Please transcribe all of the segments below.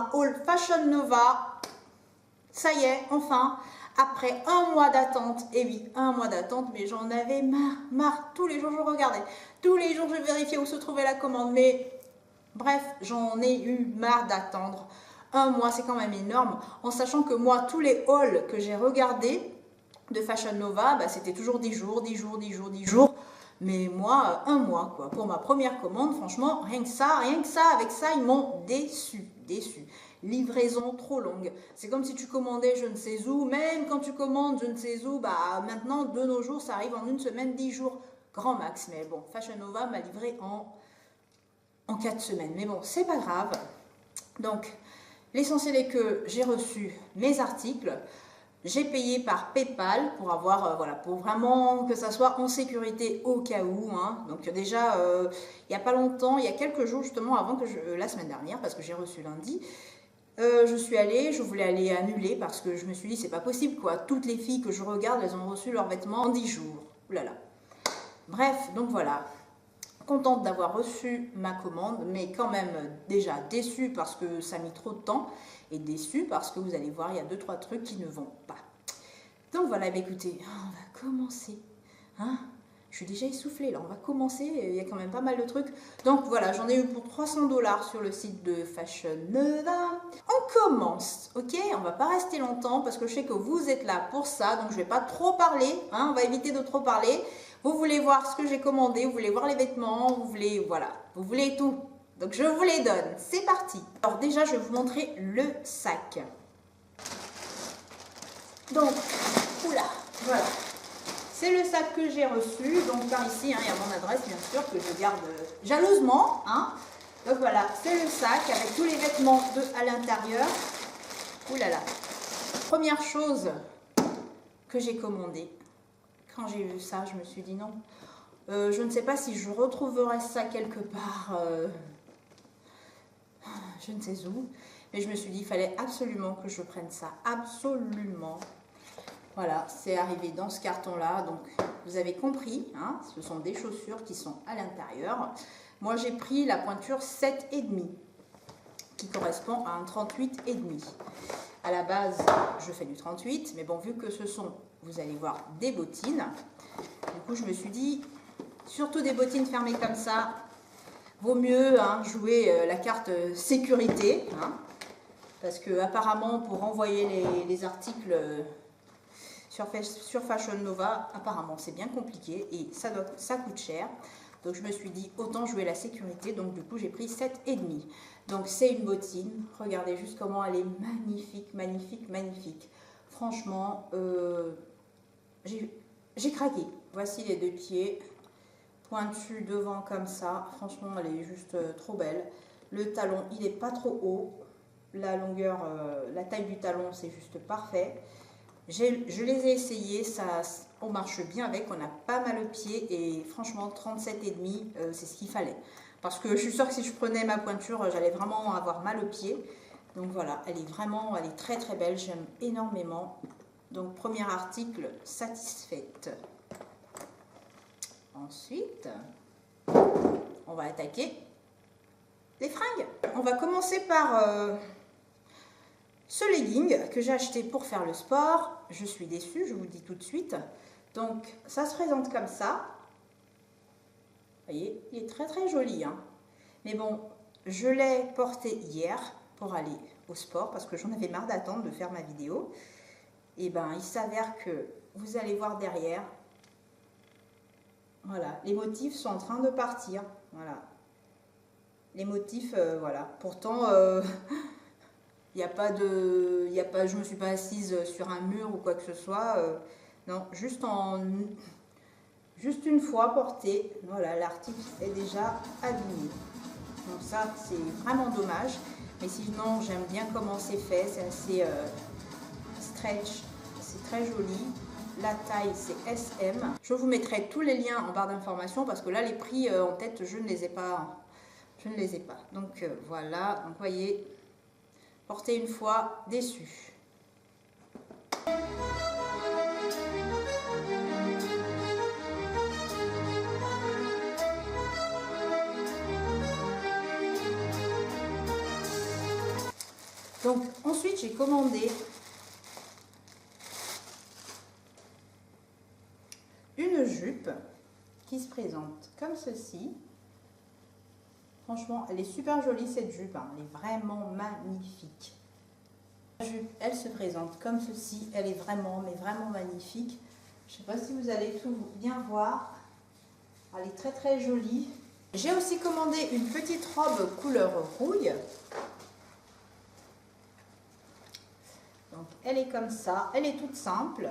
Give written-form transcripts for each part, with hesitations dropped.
un haul Fashion Nova. Ça y est, enfin, après un mois d'attente, et oui, un mois d'attente, mais j'en avais marre. Tous les jours, je regardais. Tous les jours, je vérifiais où se trouvait la commande. Mais bref, j'en ai eu marre d'attendre. Un mois, c'est quand même énorme. En sachant que moi, tous les hauls que j'ai regardés de Fashion Nova, bah, c'était toujours 10 jours, 10 jours, 10 jours, 10 jours. Mais moi, un mois, quoi. Pour ma première commande, franchement, rien que ça, avec ça, ils m'ont déçu. Livraison trop longue. C'est comme si tu commandais je ne sais où, même quand tu commandes je ne sais où, bah maintenant, de nos jours, ça arrive en une semaine, 10 jours, grand max. Mais bon, Fashion Nova m'a livré en 4 semaines. Mais bon, c'est pas grave. Donc, l'essentiel est que j'ai reçu mes articles. J'ai payé par PayPal pour avoir, voilà, pour vraiment que ça soit en sécurité au cas où. Hein. Donc déjà, il n'y a pas longtemps, il y a quelques jours justement avant que la semaine dernière, parce que j'ai reçu lundi, je voulais aller annuler parce que je me suis dit c'est pas possible quoi. Toutes les filles que je regarde, elles ont reçu leurs vêtements en 10 jours. Ouh là là. Bref, donc voilà. Contente d'avoir reçu ma commande, mais quand même déjà déçue parce que ça a mis trop de temps et déçue parce que vous allez voir, il y a 2-3 trucs qui ne vont pas. Donc voilà, bah écoutez, on va commencer. Hein, je suis déjà essoufflée là, on va commencer, il y a quand même pas mal de trucs. Donc voilà, j'en ai eu pour 300 $ sur le site de Fashion Nova. On commence, ok? On va pas rester longtemps parce que je sais que vous êtes là pour ça, donc je vais pas trop parler, hein, on va éviter de trop parler. Vous voulez voir ce que j'ai commandé, vous voulez voir les vêtements, vous voulez, voilà, vous voulez tout. Donc je vous les donne, c'est parti. Alors déjà, je vais vous montrer le sac. Donc, oula, voilà. C'est le sac que j'ai reçu. Donc par ici, hein, il y a mon adresse, bien sûr, que je garde jalousement. Hein. Donc voilà, c'est le sac avec tous les vêtements à l'intérieur. Ouh là là. Première chose que j'ai commandée. Quand j'ai vu ça, je me suis dit non. Je ne sais pas si je retrouverai ça quelque part. Je ne sais où. Mais je me suis dit, il fallait absolument que je prenne ça. Absolument. Voilà, c'est arrivé dans ce carton-là. Donc, vous avez compris, hein, ce sont des chaussures qui sont à l'intérieur. Moi, j'ai pris la pointure 7,5, qui correspond à un 38,5. À la base, je fais du 38, mais bon, vu que ce sont, vous allez voir, des bottines, du coup, je me suis dit, surtout des bottines fermées comme ça, vaut mieux hein, jouer la carte sécurité, hein, parce que apparemment, pour envoyer les articles sur Fashion Nova, apparemment, c'est bien compliqué et ça coûte cher. Donc, je me suis dit, autant jouer la sécurité. Donc, du coup, j'ai pris 7,5. Donc, c'est une bottine. Regardez juste comment elle est magnifique, magnifique, magnifique. Franchement, j'ai craqué. Voici les 2 pieds. Pointu devant comme ça. Franchement, elle est juste trop belle. Le talon, il n'est pas trop haut. La longueur, la taille du talon, c'est juste parfait. Je les ai essayés, on marche bien avec, on a pas mal au pied et franchement 37,5 c'est ce qu'il fallait. Parce que je suis sûre que si je prenais ma pointure, j'allais vraiment avoir mal au pied. Donc voilà, elle est très très belle, j'aime énormément. Donc premier article, satisfaite. Ensuite, on va attaquer les fringues. On va commencer par ce legging que j'ai acheté pour faire le sport. Je suis déçue, je vous le dis tout de suite. Donc, ça se présente comme ça. Vous voyez, il est très très joli. Hein. Mais bon, je l'ai porté hier pour aller au sport parce que j'en avais marre d'attendre de faire ma vidéo. Et ben, il s'avère que vous allez voir derrière. Voilà, les motifs sont en train de partir. Voilà. Les motifs, voilà. Pourtant, je me suis pas assise sur un mur ou quoi que ce soit. Non, juste une fois porté. Voilà, l'article est déjà abîmé. Donc ça, c'est vraiment dommage. Mais sinon, j'aime bien comment c'est fait. C'est assez stretch. C'est très joli. La taille, c'est SM. Je vous mettrai tous les liens en barre d'informations parce que là, les prix en tête, je ne les ai pas. Je ne les ai pas. Donc voilà. Donc, vous voyez, porté une fois, déçu. Donc ensuite j'ai commandé une jupe qui se présente comme ceci. Franchement, elle est super jolie cette jupe, hein. Elle est vraiment magnifique. La jupe, elle se présente comme ceci, elle est vraiment, mais vraiment magnifique. Je ne sais pas si vous allez tout bien voir. Elle est très très jolie. J'ai aussi commandé une petite robe couleur rouille. Donc elle est comme ça, elle est toute simple.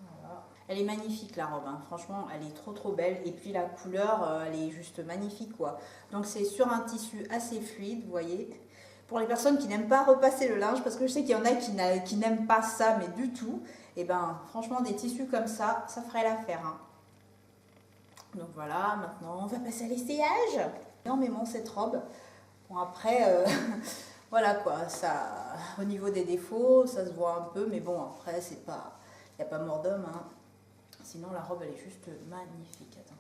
Voilà. Elle est magnifique la robe, hein. Franchement elle est trop belle. Et puis la couleur, elle est juste magnifique quoi. Donc c'est sur un tissu assez fluide, vous voyez. Pour les personnes qui n'aiment pas repasser le linge, parce que je sais qu'il y en a qui n'aiment pas ça, mais du tout. Et ben franchement des tissus comme ça ferait l'affaire, hein. Donc voilà, maintenant on va passer à l'essayage. Énormément cette robe. Bon après, voilà quoi, ça, au niveau des défauts, ça se voit un peu, mais bon après c'est pas, il n'y a pas mort d'homme, hein. Sinon la robe elle est juste magnifique. Attends.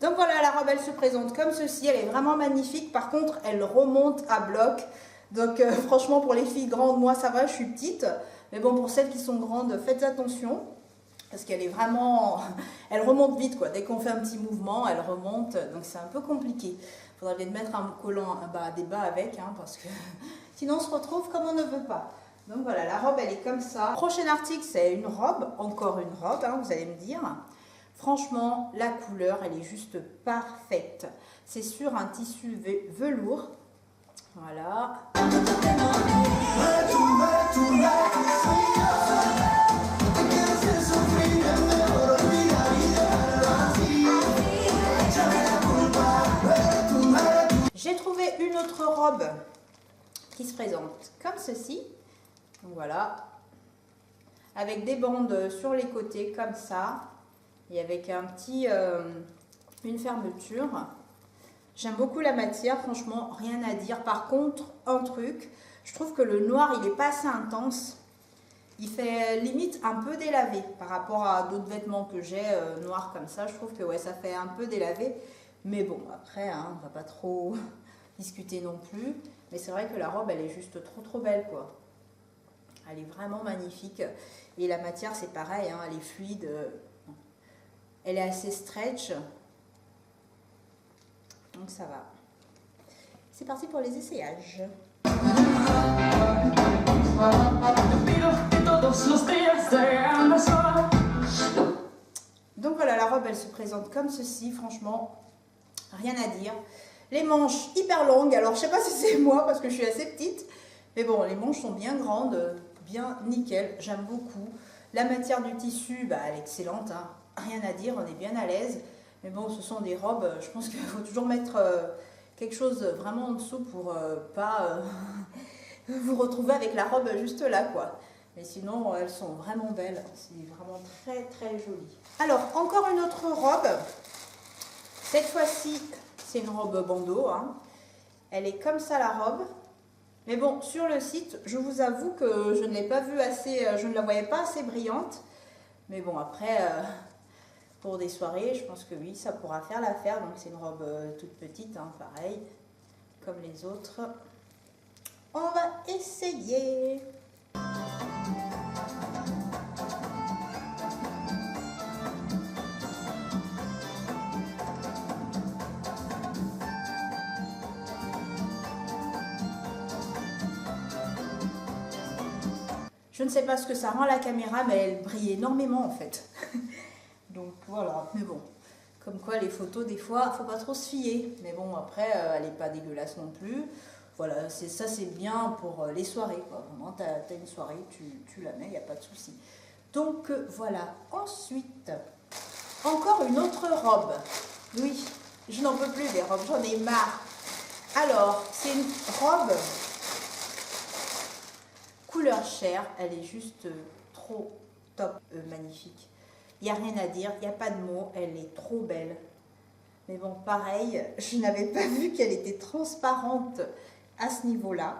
Donc voilà, la robe elle se présente comme ceci, elle est vraiment magnifique. Par contre elle remonte à bloc. Donc franchement pour les filles grandes, moi ça va, je suis petite. Mais bon, pour celles qui sont grandes, faites attention. Parce qu'elle est vraiment... Elle remonte vite quoi. Dès qu'on fait un petit mouvement, elle remonte. Donc c'est un peu compliqué. Il faudrait bien mettre un collant, des bas avec, hein, parce que sinon on se retrouve comme on ne veut pas. Donc voilà, la robe elle est comme ça. Prochain article, c'est une robe, encore une robe, hein, vous allez me dire. Franchement, la couleur, elle est juste parfaite. C'est sur un tissu velours. Voilà. J'ai trouvé une autre robe qui se présente comme ceci. Donc voilà, avec des bandes sur les côtés comme ça et avec un petit, une fermeture. J'aime beaucoup la matière, franchement, rien à dire. Par contre, un truc, je trouve que le noir, il n'est pas assez intense. Il fait limite un peu délavé par rapport à d'autres vêtements que j'ai noirs comme ça. Je trouve que ouais, ça fait un peu délavé. Mais bon, après, hein, on va pas trop discuter non plus. Mais c'est vrai que la robe, elle est juste trop belle, quoi. Elle est vraiment magnifique. Et la matière, c'est pareil, hein, elle est fluide. Elle est assez stretch. Donc ça va. C'est parti pour les essayages. Donc voilà, la robe, elle se présente comme ceci. Franchement, rien à dire. Les manches hyper longues. Alors, je sais pas si c'est moi parce que je suis assez petite. Mais bon, les manches sont bien grandes, bien nickel. J'aime beaucoup. La matière du tissu, elle est excellente, hein. Rien à dire, on est bien à l'aise. Mais bon, ce sont des robes, je pense qu'il faut toujours mettre quelque chose vraiment en dessous pour pas vous retrouver avec la robe juste là, quoi. Mais sinon, elles sont vraiment belles. C'est vraiment très joli. Alors, encore une autre robe. Cette fois-ci, c'est une robe bandeau, hein. Elle est comme ça, la robe. Mais bon, sur le site, je vous avoue que je ne l'ai pas vue assez, je ne la voyais pas assez brillante. Mais bon, après, pour des soirées, je pense que oui, ça pourra faire l'affaire. Donc c'est une robe toute petite, hein, pareil, comme les autres. On va essayer. Je ne sais pas ce que ça rend à la caméra, mais elle brille énormément en fait. Donc voilà, mais bon, comme quoi les photos des fois, il ne faut pas trop se fier. Mais bon, après, elle n'est pas dégueulasse non plus. Voilà, ça c'est bien pour les soirées, quoi. Vraiment, tu as une soirée, tu la mets, il n'y a pas de souci. Donc voilà, ensuite, encore une autre robe. Oui, je n'en peux plus des robes, j'en ai marre. Alors, c'est une robe couleur chair, elle est juste trop top, magnifique. Il n'y a rien à dire, il n'y a pas de mots, elle est trop belle. Mais bon, pareil, je n'avais pas vu qu'elle était transparente à ce niveau-là.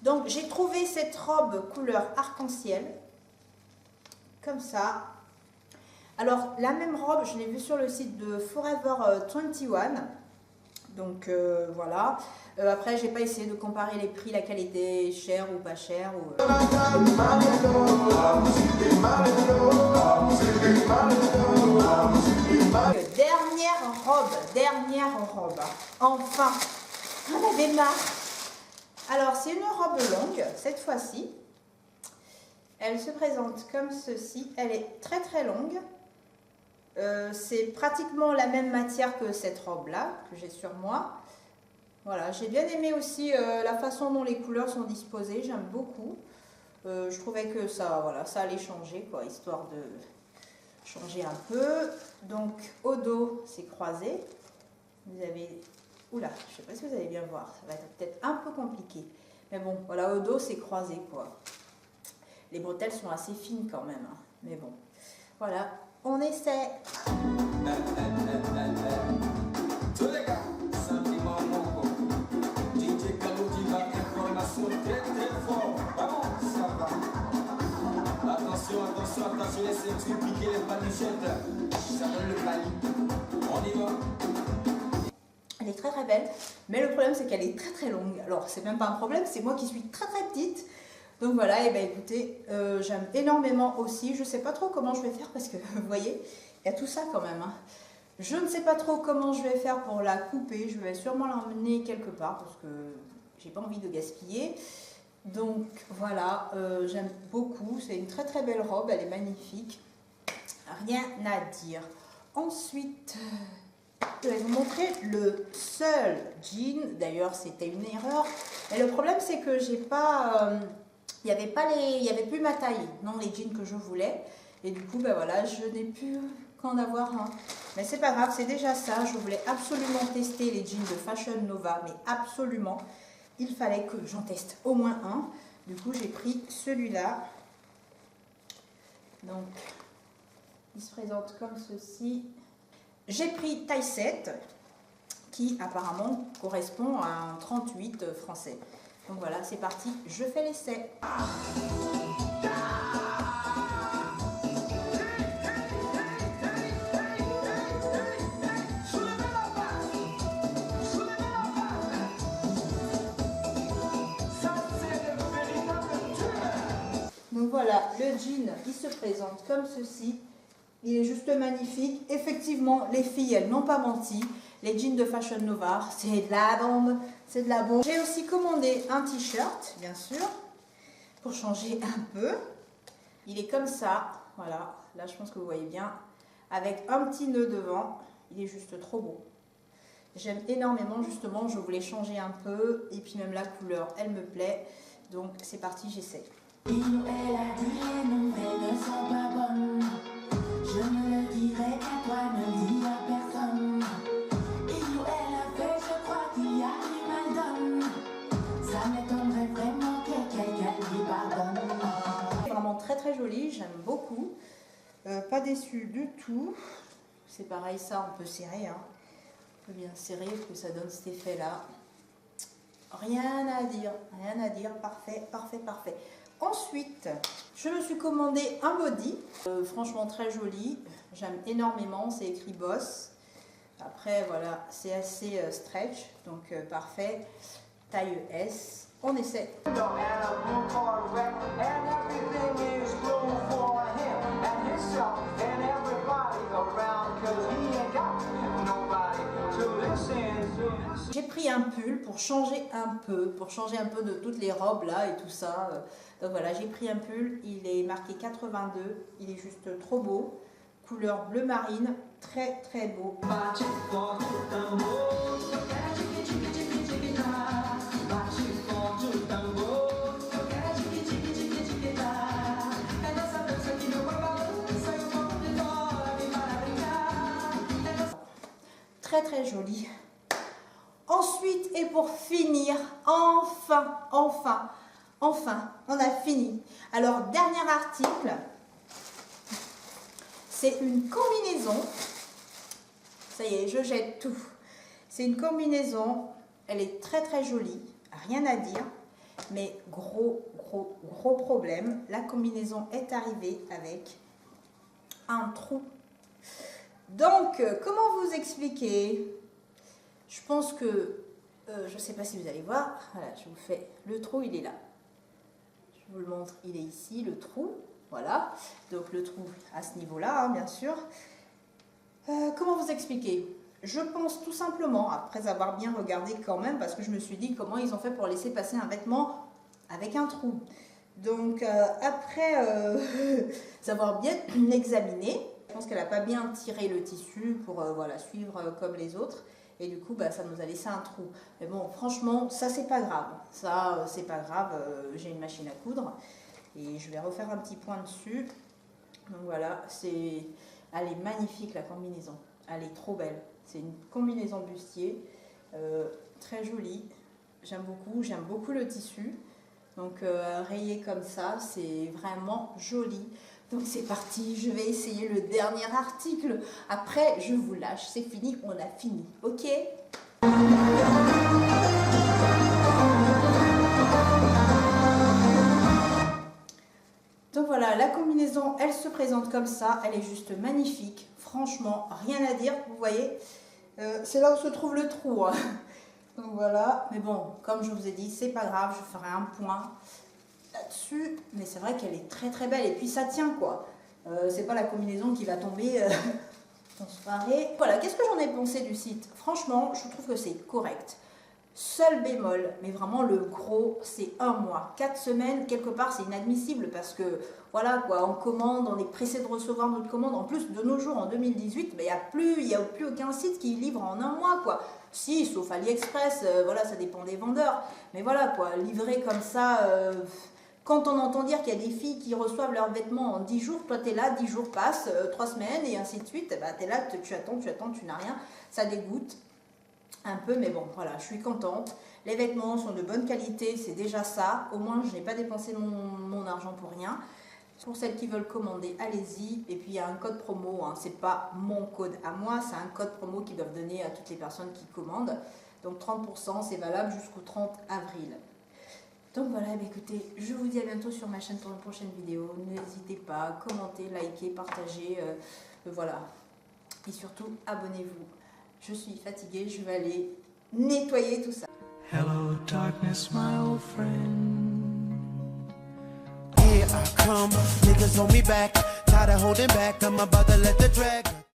Donc j'ai trouvé cette robe couleur arc-en-ciel, comme ça. Alors la même robe, je l'ai vue sur le site de Forever 21. Donc voilà. Après, j'ai pas essayé de comparer les prix, la qualité, cher ou pas cher. Dernière robe. Enfin, on avait marre. Alors, c'est une robe longue, cette fois-ci. Elle se présente comme ceci. Elle est très très longue. C'est pratiquement la même matière que cette robe-là, que j'ai sur moi. Voilà, j'ai bien aimé aussi la façon dont les couleurs sont disposées. J'aime beaucoup. Je trouvais que ça, voilà, ça allait changer, quoi, histoire de changer un peu. Donc, au dos, c'est croisé. Vous avez... Oula, je ne sais pas si vous allez bien voir, ça va être peut-être un peu compliqué. Mais bon, voilà, au dos, c'est croisé, quoi. Les bretelles sont assez fines quand même, hein. Mais bon, voilà, on essaie. Tous les gars, sentiment mon DJ Kalou va information très fort. Vamos, ça va. Attention, attention, les ceintures, piquer les palichettes. Ça donne le pali. On y va. Elle est très belle, mais le problème c'est qu'elle est très longue. Alors c'est même pas un problème, c'est moi qui suis très petite. Donc voilà, et ben écoutez, j'aime énormément aussi. Je sais pas trop comment je vais faire parce que vous voyez, il y a tout ça quand même, hein. Je ne sais pas trop comment je vais faire pour la couper. Je vais sûrement l'emmener quelque part parce que j'ai pas envie de gaspiller. Donc voilà, j'aime beaucoup. C'est une très belle robe, elle est magnifique. Rien à dire. Ensuite... je vais vous montrer le seul jean. D'ailleurs, c'était une erreur. Mais le problème, c'est que j'ai pas, il y avait plus ma taille, non les jeans que je voulais. Et du coup, ben voilà, je n'ai plus qu'en avoir un. Mais c'est pas grave, c'est déjà ça. Je voulais absolument tester les jeans de Fashion Nova, mais absolument, il fallait que j'en teste au moins un. Du coup, j'ai pris celui-là. Donc, il se présente comme ceci. J'ai pris taille 7, qui apparemment correspond à un 38 français. Donc voilà, c'est parti, je fais l'essai. Donc voilà, le jean, il se présente comme ceci. Il est juste magnifique. Effectivement, les filles, elles n'ont pas menti. Les jeans de Fashion Nova, c'est de la bombe. C'est de la bombe. J'ai aussi commandé un t-shirt, bien sûr, pour changer un peu. Il est comme ça. Voilà. Là, je pense que vous voyez bien. Avec un petit nœud devant. Il est juste trop beau. J'aime énormément, justement. Je voulais changer un peu. Et puis même la couleur, elle me plaît. Donc, c'est parti, j'essaie. Elle a dit les nouvelles ne sont pas bonnes. Je ne le dirai qu'à toi, ne le dis à personne. Il ou elle a fait, je crois qu'il y a du mal donne. Ça m'étonnerait vraiment que quelqu'un lui pardonne. C'est vraiment très joli, j'aime beaucoup. Pas déçue du tout. C'est pareil, ça on peut serrer, hein. On peut bien serrer parce que ça donne cet effet-là. Rien à dire, parfait. Ensuite, je me suis commandé un body, franchement très joli, j'aime énormément, c'est écrit Boss. Après voilà, c'est assez stretch, donc parfait, taille S, on essaie. J'ai pris un pull pour changer un peu, de toutes les robes là et tout ça. Donc voilà, j'ai pris un pull, il est marqué 82, il est juste trop beau, couleur bleu marine. très très beau. Très très joli. Ensuite, et pour finir, enfin, on a fini. Alors, dernier article, c'est une combinaison. Ça y est, je jette tout. C'est une combinaison, elle est très très jolie, rien à dire, mais gros problème. La combinaison est arrivée avec un trou. Donc, comment vous expliquer? Je pense que, je ne sais pas si vous allez voir, voilà, je vous fais, le trou, il est là. Je vous le montre, il est ici, le trou, voilà. Donc, le trou à ce niveau-là, hein, bien sûr. Comment vous expliquer? Je pense tout simplement, après avoir bien regardé quand même, parce que je me suis dit comment ils ont fait pour laisser passer un vêtement avec un trou. Donc, après avoir bien examiné, je pense qu'elle n'a pas bien tiré le tissu pour voilà, suivre comme les autres. Et du coup, ça nous a laissé un trou. Mais bon, franchement, ça, c'est pas grave. Ça, c'est pas grave. J'ai une machine à coudre. Et je vais refaire un petit point dessus. Donc voilà, elle est magnifique, la combinaison. Elle est trop belle. C'est une combinaison bustier. Très jolie. J'aime beaucoup le tissu. Donc, rayé comme ça, c'est vraiment joli. Donc c'est parti, je vais essayer le dernier article. Après, je vous lâche, c'est fini, on a fini, ok? Donc voilà, la combinaison, elle se présente comme ça, elle est juste magnifique. Franchement, rien à dire, vous voyez. C'est là où se trouve le trou. Hein. Donc voilà, mais bon, comme je vous ai dit, c'est pas grave, je ferai un point là-dessus, mais c'est vrai qu'elle est très très belle et puis ça tient quoi. C'est pas la combinaison qui va tomber en soirée. Voilà, qu'est-ce que j'en ai pensé du site? Franchement, je trouve que c'est correct. Seul bémol, mais vraiment le gros, c'est 1 mois. 4 semaines, quelque part, c'est inadmissible parce que, voilà quoi, on commande, on est pressé de recevoir notre commande. En plus, de nos jours, en 2018, il n'y a plus aucun site qui livre en 1 mois, quoi. Si, sauf AliExpress, voilà, ça dépend des vendeurs. Mais voilà, quoi, livrer comme ça, quand on entend dire qu'il y a des filles qui reçoivent leurs vêtements en 10 jours, toi, tu es là, 10 jours passent, 3 semaines, et ainsi de suite, tu es là, tu attends, tu n'as rien. Ça dégoûte. Un peu, mais bon, voilà, je suis contente. Les vêtements sont de bonne qualité, c'est déjà ça. Au moins, je n'ai pas dépensé mon argent pour rien. Pour celles qui veulent commander, allez-y. Et puis, il y a un code promo. Hein. C'est pas mon code à moi, c'est un code promo qu'ils doivent donner à toutes les personnes qui commandent. Donc, 30%, c'est valable jusqu'au 30 avril. Donc, voilà, écoutez, je vous dis à bientôt sur ma chaîne pour une prochaine vidéo. N'hésitez pas à commenter, liker, partager. Voilà. Et surtout, abonnez-vous. Je suis fatiguée, je vais aller nettoyer tout ça. Hello darkness, my old friend. Here I come, niggas hold me back. Tired of holding back, I'm about to let the drag.